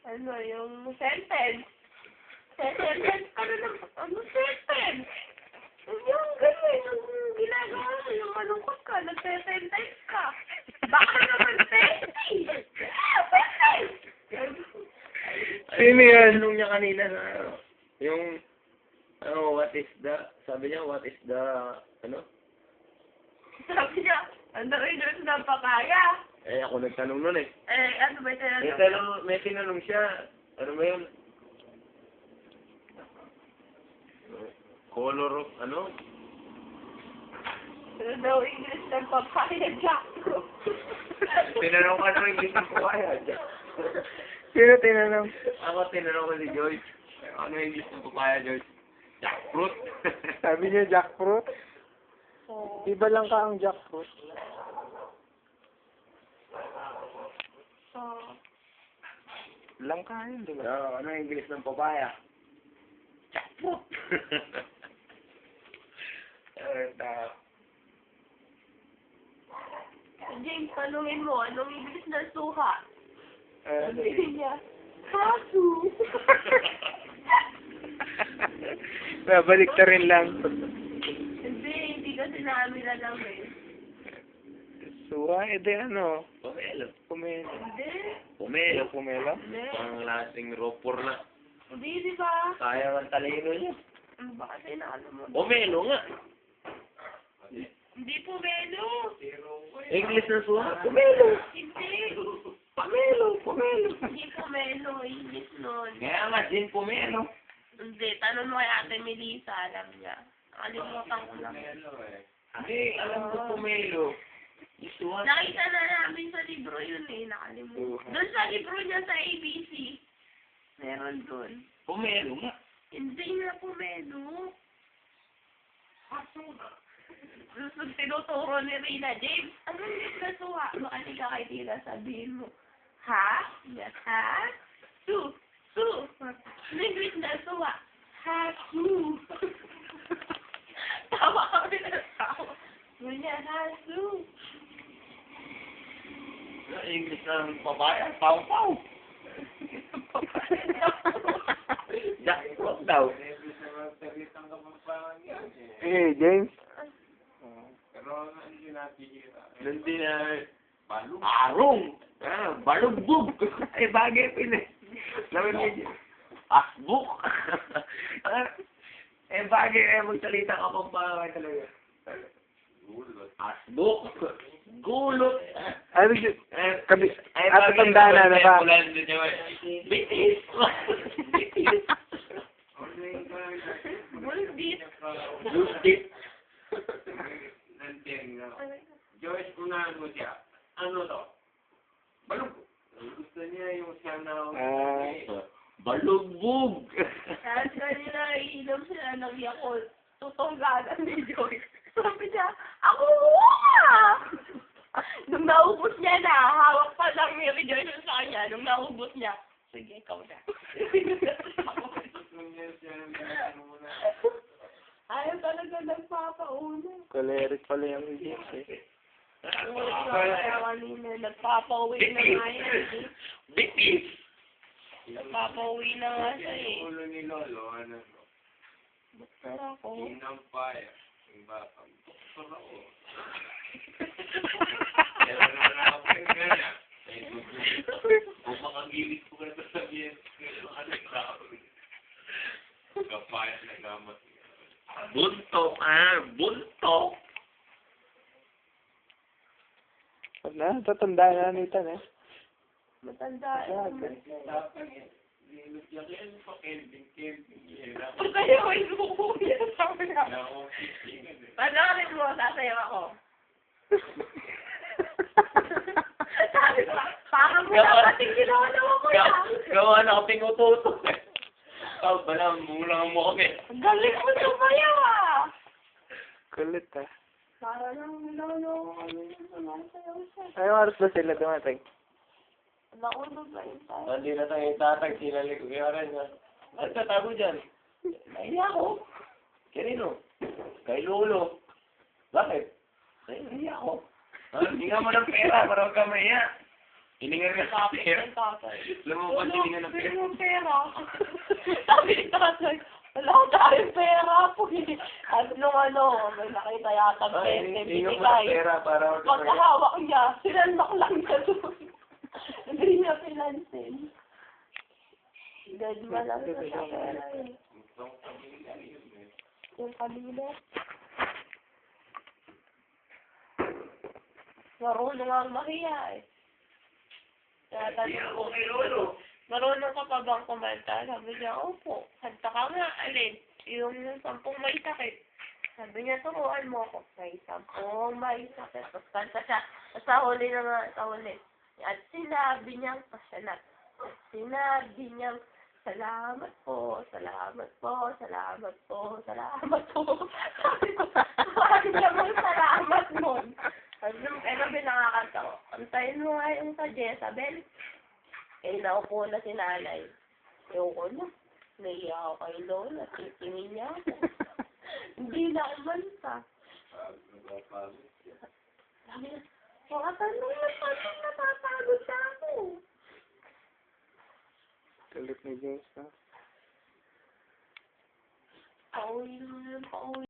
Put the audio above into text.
Ano, yung sentence. Sentence, ano sentence? Yung gano'n, yung ginagawa mo, yung malungkot ka, nagse-sentence ka. Baka naman sentence! Sino yan? Tanong niya kanina na, yung, what is the, sabi niya, what is the, Sabi niya, ang dami-dami na papaya. Eh, ako nagtanong nun eh. Ano ba yung May tinanong siya, ano ba yun? Color of, Ano daw English ng papaya, jackfruit. Tinanong ka ng English ng papaya. Sino tinanong? Ako tinanong ko si Joyce. Ano yung English ng papaya, Joyce? Jackfruit. Sabi niya jackfruit? So, Iba lang ka ang jackfruit. Lang ka yun, di ba? Ano yung English ng papaya? Jackfruit. James, tanungin mo, anong English na suha? Ano? Sabi niya, kasu. Babalik ka rin lang. Hindi kasi namin alam eh. Suha, edi ano? Pomelo. Pumelo. Hindi. Pomelo. Pumelo? Hindi. Ang lasing ropor na. Hindi, di ba? Sayang ang talino niya. Ano ba kasi naalam mo? Pomelo nga. Hindi po menu. English na suha. Pomelo. Hindi. Pomelo. Pomelo. Hindi po menu. English nun. Kaya nga din pomelo. Hindi. Tanong mo kay Ate Melissa. Alam niya. Nakalimutan ko lang. Hindi, alam ko pomelo. Isuha. Nakita na namin sa libro yun eh. Nakalimutan. Doon sa libro niya sa ABC. Meron doon. Pomelo nga. Hindi na po menu. Tinuturo ni Rina, James, ano yung nasuha? Makali ka kay Tila, sabihin mo, ha? Yes, ha? Su. Ano yung nasuha? Ha, su. Tawa kami na tawa. Ganyan, ha, su. English ng papaya. Pau-pau. Jackfruit daw. Eh, James? Hindi na. Arong. Balugbog. Eh, bagay pin eh. Lawin niya. Asbuk. Eh, bagay eh. Magsalita ka pang pangangay talaga. Asbuk. Gulot. Ano yun? At tandaan na ba? Bitis. Bitis. Bulbit. Bustit. Joyce, unahan mo siya. Ano to? Balog. Gusto niya yung siya na... Balugbog. Tapos kanina, iinom sila ng Yakult. Tutunggalan ni Joyce. Sabi niya, ako! Nung naubos niya na, hawak pa lang ni Joyce sa kanya. Nung naubos niya, sige, ikaw na. Ayaw talaga nagpapauna. Choleric pala yung James eh. Kanina, nagpapauwi na nga yan. Bitis. Nagpapauwi na nga siya eh. Ulo ni Lolo, ano? Doktor ako. Inang paya. Yung batang. Doktor ako. Kung makagilid ko ka na sabihin, ano yung tao? Kapayat na gamat. Buntok. Buntok. Wala, tatandaan na nito eh. Matanda. Yan pa camping. Kung kayo ay lukuya, sabi nga. Panoorin mo, sasayaw ako. Sabi ko, parang mo dapat yung ginawa ko yan. Gawa na kaping ututo. Mulang mo kami. Ang galing mo sumayaw ah. Kulit ah. Para lang nilolo kami sumasayaw siya. Anong oras ba sila dumating? Naulog ba yun tayo? Hindi na tayo itatag sila kaya rin. At tatago dyan. Nahiya ako. Kanino? Kay Lolo. Bakit? Nahiya ako. Hindi nga mo ng pera para huwag ka mahiya. Hininga nga ng Tapos pera. ng tatay. Lumabas, hininga ng pera. Yung pera. Sabi ni tatay, wala ko tayong pera po. At nung may nakita yata Ay, 20, hininga mo ng binigay. pera para Pagkahawak niya, sinalmak lang niya doon. Hindi niya pinansin. Dead man lang sa pera eh. Yung kabila. Marunong ang mahiya eh. Kaya tanong ko, marunong ka pa bang kumanta? Sabi niya, opo. Kanta ka nga, alin? Yung 10 may sakit. Sabi niya, turuan mo ako. May 10 may sakit. Tapos kanta siya. Tapos sa huli na nga, sa huli. At sinabi niyang pasyanat. At sinabi niyang, salamat po, salamat po, salamat po, salamat po. Sabi ko, bakit naman salamat mo? Sabi ko, sabi nakakanta ko. Kantayin mo nga yung sa Jezabel. Eh, naupo na si nanay. Ayoko na. Naiya ako kay Lola. Titingin niya ako. Hindi na umanta. Sabi niya, mga tanong napapagod na ako. Kulit ni James, ha? Pauwi naman, pauwi.